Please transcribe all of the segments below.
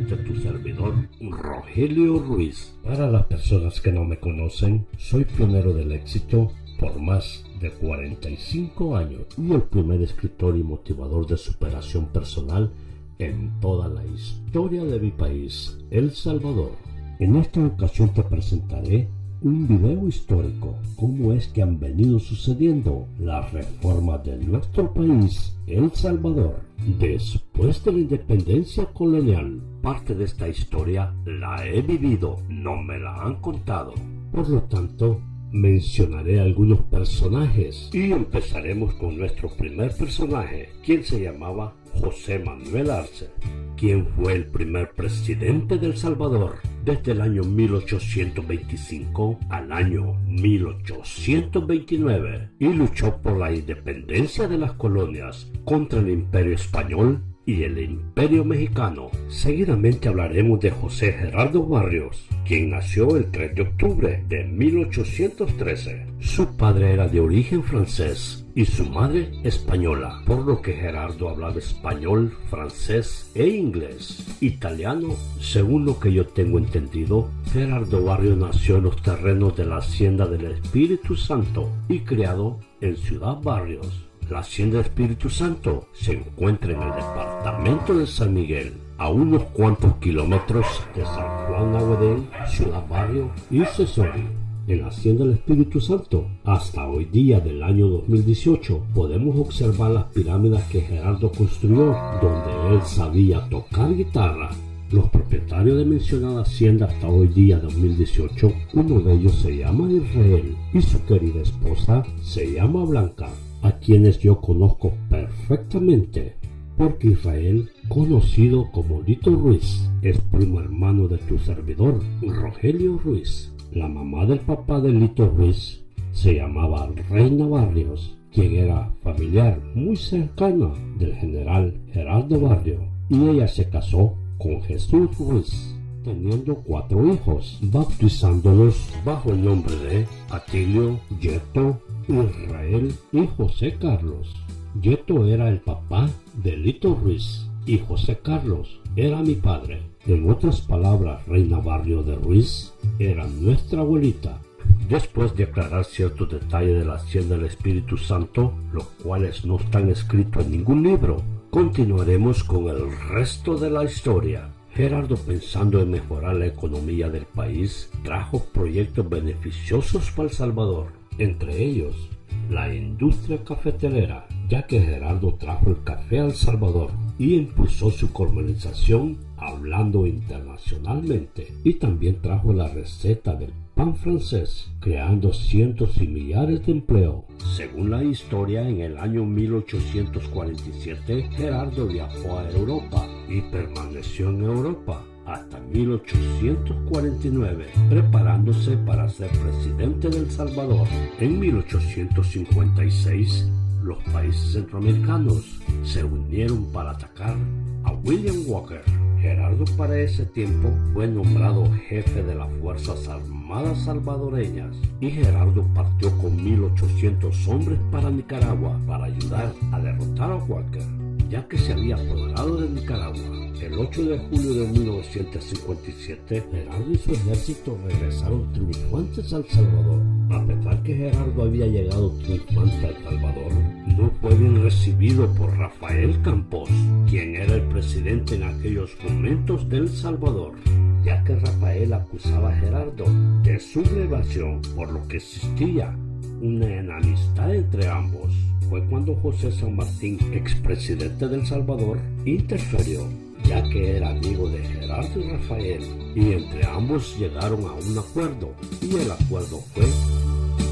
nuevamente tu servidor, Rogelio Ruiz. Para las personas que no me conocen, soy pionero del éxito por más de 45 años y el primer escritor y motivador de superación personal en toda la historia de mi país, El Salvador. En esta ocasión te presentaré un video histórico, cómo es que han venido sucediendo las reformas de nuestro país, El Salvador, después de la independencia colonial. Parte de esta historia la he vivido, no me la han contado. Por lo tanto, mencionaré algunos personajes y empezaremos con nuestro primer personaje, quien se llamaba José Manuel Arce, quien fue el primer presidente de El Salvador desde el año 1825 al año 1829 y luchó por la independencia de las colonias contra el Imperio Español y el Imperio Mexicano. Seguidamente hablaremos de José Gerardo Barrios, quien nació el 3 de octubre de 1813. Su padre era de origen francés y su madre española, por lo que Gerardo hablaba español, francés e inglés. Italiano, según lo que yo tengo entendido, Gerardo Barrios nació en los terrenos de la Hacienda del Espíritu Santo y criado en Ciudad Barrios. La Hacienda del Espíritu Santo se encuentra en el departamento de San Miguel, a unos cuantos kilómetros de San Juan Aguadén, Ciudad Barrio y Sesori. En la Hacienda del Espíritu Santo, hasta hoy día del año 2018, podemos observar las pirámides que Gerardo construyó, donde él sabía tocar guitarra. Los propietarios de mencionada hacienda hasta hoy día 2018, uno de ellos se llama Israel y su querida esposa se llama Blanca, a quienes yo conozco perfectamente, porque Israel, conocido como Lito Ruiz, es primo hermano de tu servidor, Rogelio Ruiz. La mamá del papá de Lito Ruiz se llamaba Reina Barrios, quien era familiar muy cercana del general Gerardo Barrios, y ella se casó con Jesús Ruiz, teniendo 4 hijos, bautizándolos bajo el nombre de Atilio, Yeto, Israel y José Carlos. Yeto era el papá de Lito Ruiz y José Carlos era mi padre. En otras palabras, Reina Barrio de Ruiz era nuestra abuelita. Después de aclarar ciertos detalles de la Hacienda del Espíritu Santo, los cuales no están escritos en ningún libro, continuaremos con el resto de la historia. Gerardo, pensando en mejorar la economía del país, trajo proyectos beneficiosos para El Salvador, entre ellos la industria cafetalera, ya que Gerardo trajo el café a El Salvador y impulsó su colonización hablando internacionalmente, y también trajo la receta del pan francés, creando cientos y millares de empleos. Según la historia, en el año 1847 Gerardo viajó a Europa y permaneció en Europa hasta 1849, preparándose para ser presidente de El Salvador. En 1856, los países centroamericanos se unieron para atacar a William Walker. Gerardo para ese tiempo fue nombrado jefe de las Fuerzas Armadas salvadoreñas y Gerardo partió con 1800 hombres para Nicaragua para ayudar a derrotar a Walker, ya que se había apoderado de Nicaragua. El 8 de julio de 1957, Gerardo y su ejército regresaron triunfantes a El Salvador. A pesar que Gerardo había llegado triunfante a El Salvador, no fue bien recibido por Rafael Campos, quien era el presidente en aquellos momentos de El Salvador, ya que Rafael acusaba a Gerardo de sublevación, por lo que existía una enemistad entre ambos. Fue cuando José San Martín, expresidente de El Salvador, interfirió, ya que era amigo de Gerardo y Rafael, y entre ambos llegaron a un acuerdo, y el acuerdo fue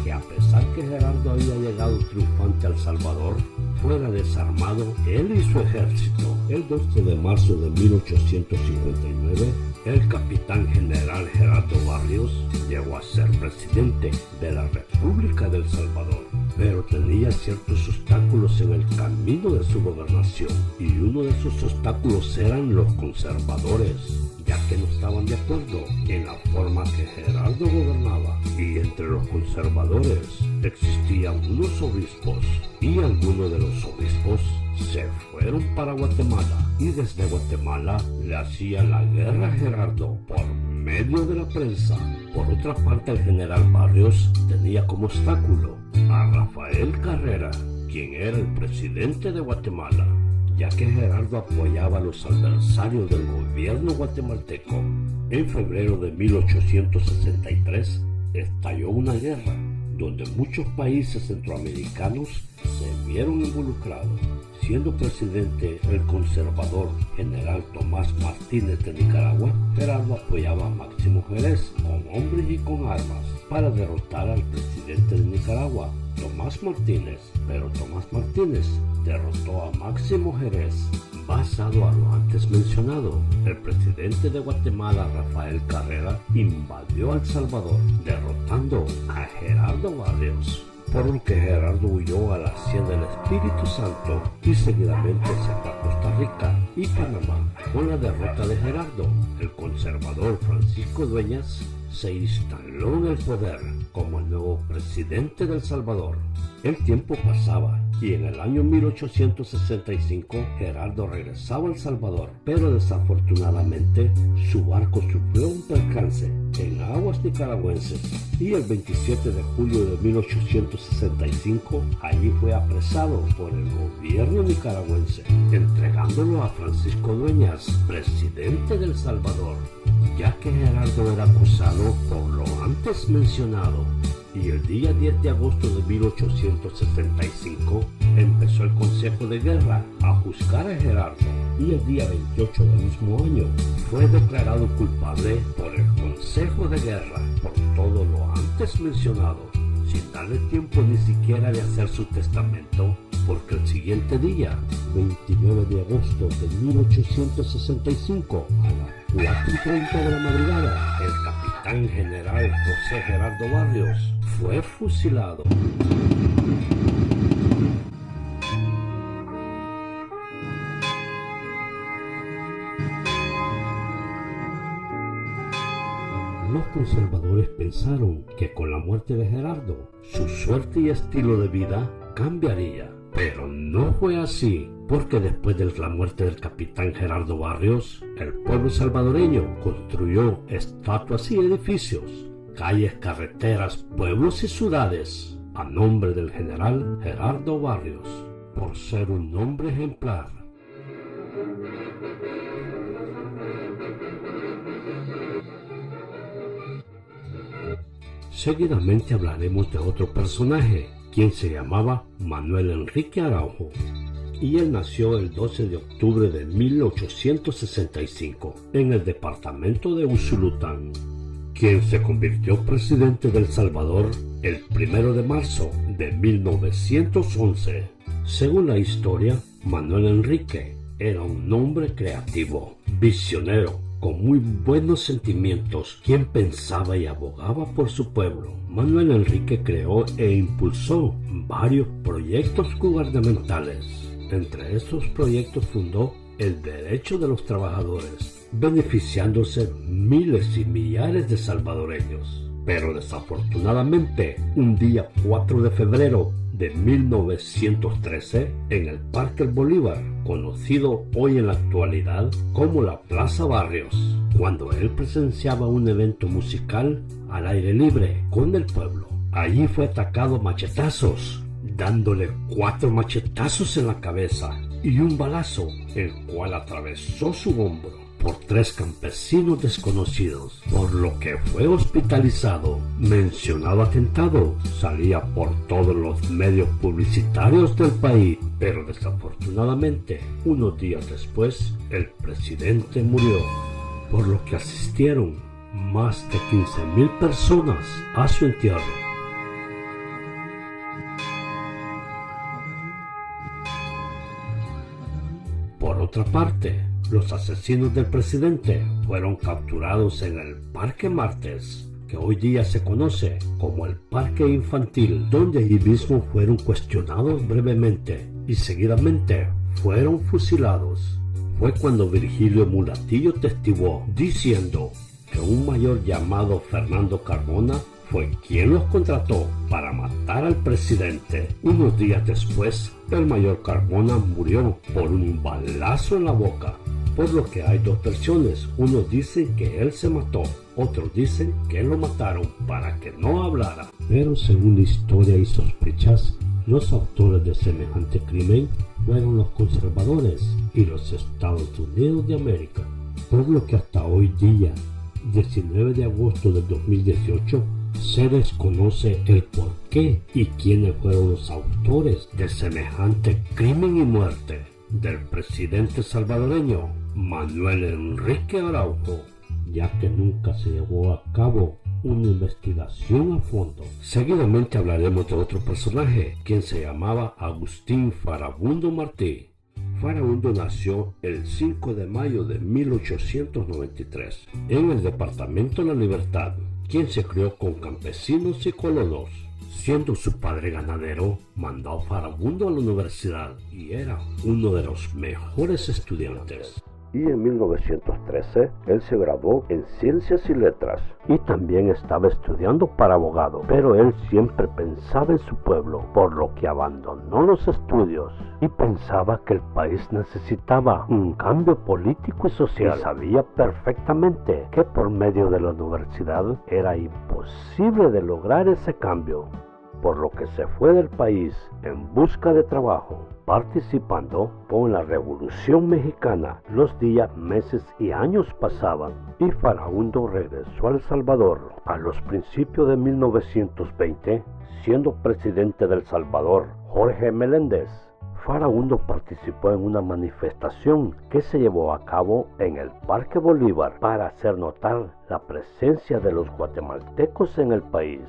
que a pesar que Gerardo había llegado triunfante a El Salvador, fuera desarmado él y su ejército. El 12 de marzo de 1859, el capitán general Gerardo Barrios llegó a ser presidente de la República de El Salvador, pero tenía ciertos obstáculos en el camino de su gobernación, y uno de esos obstáculos eran los conservadores, ya que no estaban de acuerdo en la forma que Gerardo gobernaba, y entre los conservadores existían unos obispos, y algunos de los obispos se se fueron para Guatemala y desde Guatemala le hacían la guerra a Gerardo por medio de la prensa. Por otra parte, el general Barrios tenía como obstáculo a Rafael Carrera, quien era el presidente de Guatemala, ya que Gerardo apoyaba a los adversarios del gobierno guatemalteco. En febrero de 1863 estalló una guerra donde muchos países centroamericanos se vieron involucrados. Siendo presidente el conservador general Tomás Martínez de Nicaragua, Gerardo apoyaba a Máximo Jerez con hombres y con armas para derrotar al presidente de Nicaragua, Tomás Martínez. Pero Tomás Martínez derrotó a Máximo Jerez. Basado a lo antes mencionado, el presidente de Guatemala, Rafael Carrera, invadió El Salvador, derrotando a Gerardo Barrios, por lo que Gerardo huyó a la Hacienda del Espíritu Santo y seguidamente se fue a Costa Rica y Panamá. Con la derrota de Gerardo, el conservador Francisco Dueñas se instaló en el poder como el nuevo presidente de El Salvador. El tiempo pasaba y en el año 1865 Gerardo regresaba a El Salvador, pero desafortunadamente su barco sufrió un percance en aguas nicaragüenses y el 27 de julio de 1865 allí fue apresado por el gobierno nicaragüense, entregándolo a Francisco Dueñas, presidente de El Salvador, ya que Gerardo era acusado por lo antes mencionado. Y el día 10 de agosto de 1865 empezó el Consejo de Guerra a juzgar a Gerardo, y el día 28 del mismo año fue declarado culpable por el Consejo de Guerra por todo lo antes mencionado, sin darle tiempo ni siquiera de hacer su testamento, porque el siguiente día, 29 de agosto de 1865, a las 4:30 de la madrugada, el capitán general José Gerardo Barrios fue fusilado. Los conservadores pensaron que con la muerte de Gerardo, su suerte y estilo de vida cambiaría. Pero no fue así, porque después de la muerte del capitán Gerardo Barrios, el pueblo salvadoreño construyó estatuas y edificios, calles, carreteras, pueblos y ciudades a nombre del general Gerardo Barrios, por ser un hombre ejemplar. Seguidamente hablaremos de otro personaje, quien se llamaba Manuel Enrique Araujo, y él nació el 12 de octubre de 1865 en el departamento de Usulután, quien se convirtió presidente de El Salvador el 1 de marzo de 1911. Según la historia, Manuel Enrique era un hombre creativo, visionario, con muy buenos sentimientos, quien pensaba y abogaba por su pueblo. Manuel Enrique creó e impulsó varios proyectos gubernamentales. Entre estos proyectos fundó el derecho de los trabajadores, beneficiándose miles y millares de salvadoreños. Pero desafortunadamente, un día 4 de febrero de 1913, en el Parque El Bolívar, conocido hoy en la actualidad como la Plaza Barrios, cuando él presenciaba un evento musical al aire libre con el pueblo, allí fue atacado a machetazos, dándole 4 machetazos en la cabeza y un balazo, el cual atravesó su hombro, por 3 campesinos desconocidos, por lo que fue hospitalizado. Mencionado atentado salía por todos los medios publicitarios del país, pero desafortunadamente, unos días después, el presidente murió, por lo que asistieron más de 15,000 personas a su entierro. Por otra parte, los asesinos del presidente fueron capturados en el Parque Martes, que hoy día se conoce como el Parque Infantil, donde allí mismo fueron cuestionados brevemente y seguidamente fueron fusilados. Fue cuando Virgilio Mulatillo testiguó, diciendo que un mayor llamado Fernando Carmona fue quien los contrató para matar al presidente. Unos días después, el mayor Carmona murió por un balazo en la boca. Por lo que hay dos versiones. Unos dicen que él se mató, otros dicen que lo mataron para que no hablara. Pero según la historia y sospechas, los autores de semejante crimen fueron los conservadores y los Estados Unidos de América. Por lo que hasta hoy día, 19 de agosto del 2018, se desconoce el por qué y quiénes fueron los autores de semejante crimen y muerte del presidente salvadoreño Manuel Enrique Araujo, ya que nunca se llevó a cabo una investigación a fondo. Seguidamente hablaremos de otro personaje, quien se llamaba Agustín Farabundo Martí. Farabundo nació el 5 de mayo de 1893 en el departamento La Libertad, quien se crió con campesinos y colonos. Siendo su padre ganadero, mandó a Farabundo a la universidad y era uno de los mejores estudiantes. Y en 1913 él se graduó en Ciencias y Letras y también estaba estudiando para abogado, pero él siempre pensaba en su pueblo, por lo que abandonó los estudios y pensaba que el país necesitaba un cambio político y social. Y sabía perfectamente que por medio de la universidad era imposible de lograr ese cambio, por lo que se fue del país en busca de trabajo, participando con la Revolución Mexicana. Los días, meses y años pasaban y Farabundo regresó a El Salvador a los principios de 1920, siendo presidente de El Salvador Jorge Meléndez. Farabundo participó en una manifestación que se llevó a cabo en el Parque Bolívar para hacer notar la presencia de los guatemaltecos en el país,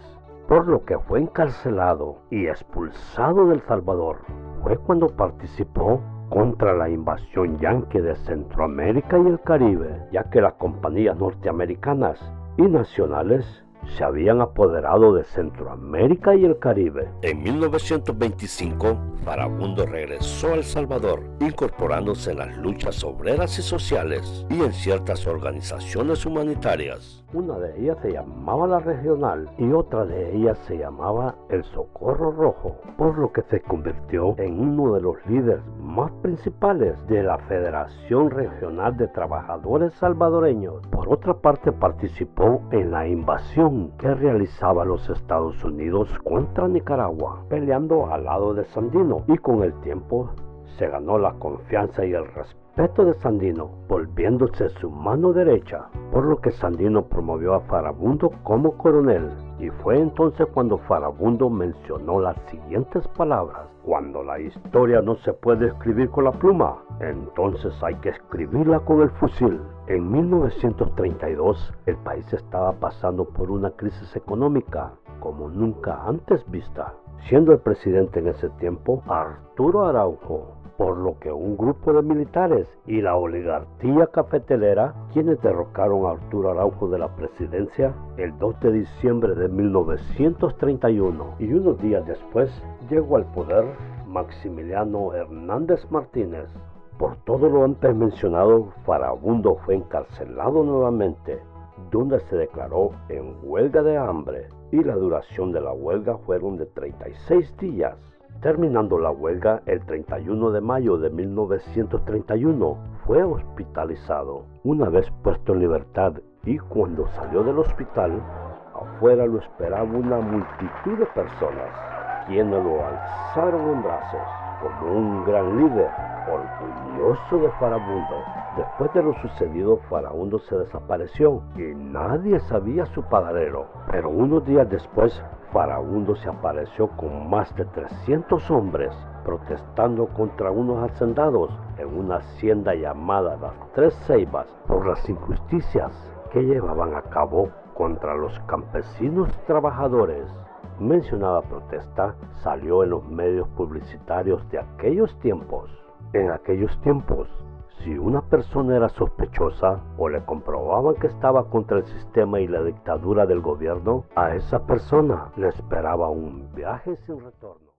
por lo que fue encarcelado y expulsado de El Salvador. Fue cuando participó contra la invasión yanqui de Centroamérica y el Caribe, ya que las compañías norteamericanas y nacionales se habían apoderado de Centroamérica y el Caribe. En 1925, Farabundo regresó a El Salvador, incorporándose en las luchas obreras y sociales y en ciertas organizaciones humanitarias. Una de ellas se llamaba La Regional y otra de ellas se llamaba El Socorro Rojo, por lo que se convirtió en uno de los líderes más principales de la Federación Regional de Trabajadores Salvadoreños. Por otra parte, participó en la invasión que realizaba los Estados Unidos contra Nicaragua, peleando al lado de Sandino, y con el tiempo se ganó la confianza y el respeto de Sandino, volviéndose su mano derecha, por lo que Sandino promovió a Farabundo como coronel. Y fue entonces cuando Farabundo mencionó las siguientes palabras: cuando la historia no se puede escribir con la pluma, entonces hay que escribirla con el fusil. En 1932, el país estaba pasando por una crisis económica como nunca antes vista, siendo el presidente en ese tiempo Arturo Araujo, por lo que un grupo de militares y la oligarquía cafetelera, quienes derrocaron a Arturo Araujo de la presidencia el 2 de diciembre de 1931, y unos días después llegó al poder Maximiliano Hernández Martínez. Por todo lo antes mencionado, Farabundo fue encarcelado nuevamente, donde se declaró en huelga de hambre, y la duración de la huelga fueron de 36 días. Terminando la huelga el 31 de mayo de 1931, fue hospitalizado. Una vez puesto en libertad y cuando salió del hospital, afuera lo esperaba una multitud de personas, quienes lo alzaron en brazos como un gran líder, orgulloso de Farabundo. Después de lo sucedido, Farabundo se desapareció y nadie sabía su paradero. Pero unos días después, Farabundo se apareció con más de 300 hombres protestando contra unos hacendados en una hacienda llamada Las Tres Ceibas por las injusticias que llevaban a cabo contra los campesinos trabajadores. Mencionada protesta salió en los medios publicitarios de aquellos tiempos. En aquellos tiempos, si una persona era sospechosa o le comprobaban que estaba contra el sistema y la dictadura del gobierno, a esa persona le esperaba un viaje sin retorno.